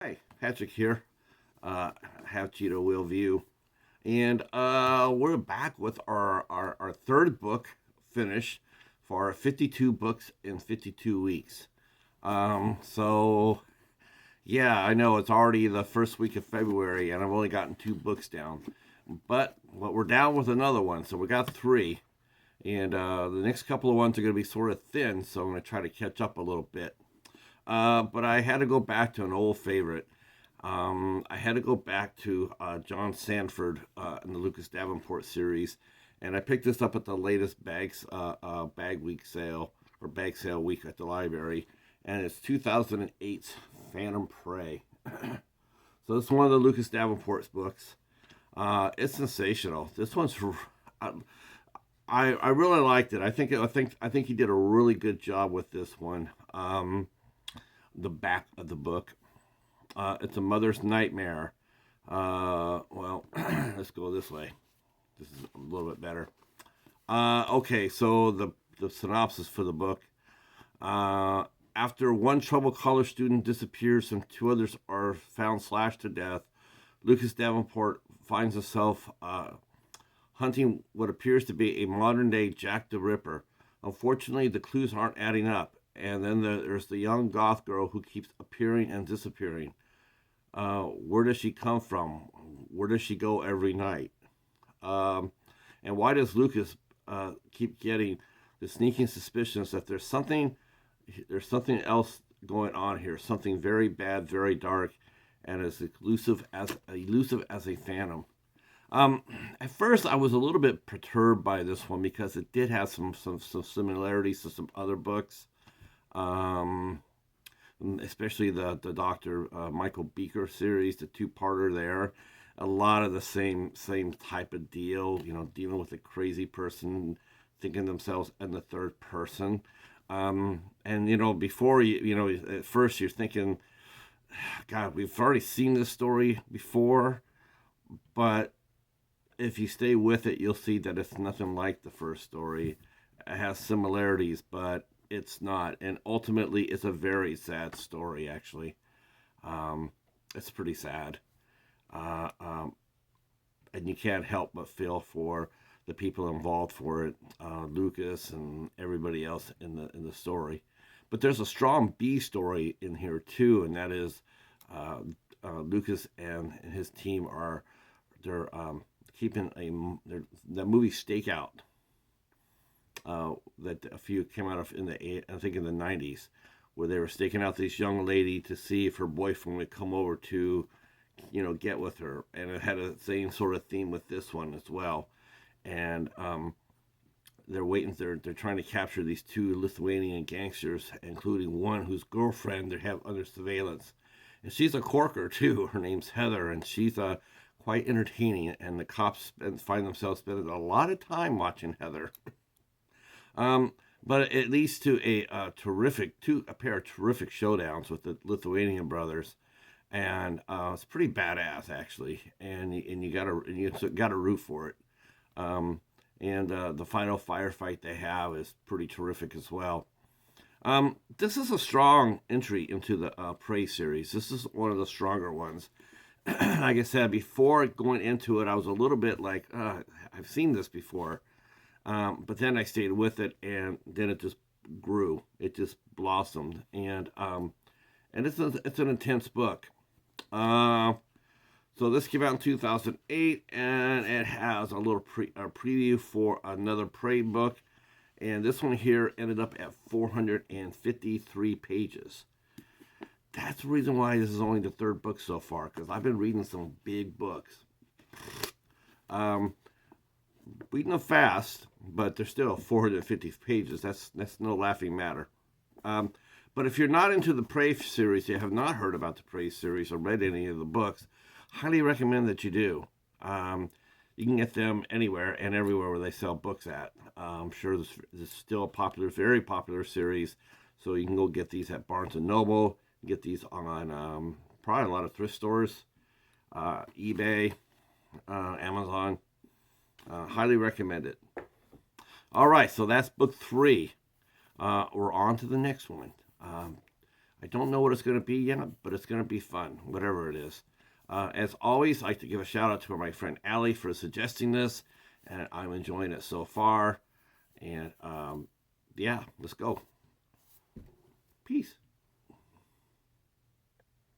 Hi, Patrick here. Have Cheeto Will View. And we're back with our third book finished for our 52 books in 52 weeks. So, yeah, I know it's already the first week of February and I've only gotten two books down. But we're down with another one, so we got three. And the next couple of ones are going to be sort of thin, so I'm going to try to catch up a little bit. But I had to go back to an old favorite. I had to go back to John Sandford in the Lucas Davenport series, and I picked this up at the latest bag week sale or bag sale week at the library, and it's 2008's Phantom Prey. So it's one of the Lucas Davenport's books. It's sensational. This one's I really liked it. I think he did a really good job with this one. The back of the book. It's a mother's nightmare. Well, let's go this way. This is a little bit better. Okay, so the synopsis for the book. After one troubled college student disappears and two others are found slashed to death, Lucas Davenport finds himself hunting what appears to be a modern-day Jack the Ripper. Unfortunately, the clues aren't adding up. And then there's the young goth girl who keeps appearing and disappearing. Where does she come from? Where does she go every night? And why does Lucas keep getting the sneaking suspicions that there's something else going on here, something very bad, very dark, and as elusive as a phantom. At first, I was a little bit perturbed by this one because it did have some similarities to some other books. Especially the Dr. Michael Beaker series, the two-parter there. A lot of the same type of deal, dealing with a crazy person, thinking themselves in the third person. And, before at first you're thinking, God, we've already seen this story before, but if you stay with it, you'll see that it's nothing like the first story. It has similarities, but it's not, and ultimately it's a very sad story. Actually, it's pretty sad, and you can't help but feel for the people involved for it, Lucas and everybody else in the story. But there's a strong B story in here too, and that is Lucas and his team they're keeping the movie Stakeout. That a few came out of in the '90s, where they were staking out this young lady to see if her boyfriend would come over to, get with her, and it had a same sort of theme with this one as well. And they're trying to capture these two Lithuanian gangsters, including one whose girlfriend they have under surveillance, and she's a corker too. Her name's Heather, and she's quite entertaining, and the cops find themselves spending a lot of time watching Heather. But it leads to a pair of terrific showdowns with the Lithuanian brothers, and it's pretty badass actually. And you gotta root for it. And the final firefight they have is pretty terrific as well. This is a strong entry into the Prey series. This is one of the stronger ones. Like I said before, going into it, I was a little bit like, I've seen this before. But then I stayed with it, and then it just grew. It just blossomed, and it's an intense book. So this came out in 2008, and it has a little preview for another Prey book, and this one here ended up at 453 pages. That's the reason why this is only the third book so far, because I've been reading some big books. Reading them fast, but they're still 450 pages. That's no laughing matter. But if you're not into the Prey series, you have not heard about the Prey series or read any of the books, highly recommend that you do. You can get them anywhere and everywhere where they sell books at. I'm sure this is still a very popular series, so you can go get these at Barnes & Noble, get these on probably a lot of thrift stores, eBay, Amazon. Highly recommend it. All right, so that's book 3. We're on to the next one. I don't know what it's going to be yet, but it's going to be fun, whatever it is. As always, I'd like to give a shout out to my friend Allie for suggesting this, and I'm enjoying it so far. And yeah, let's go. Peace.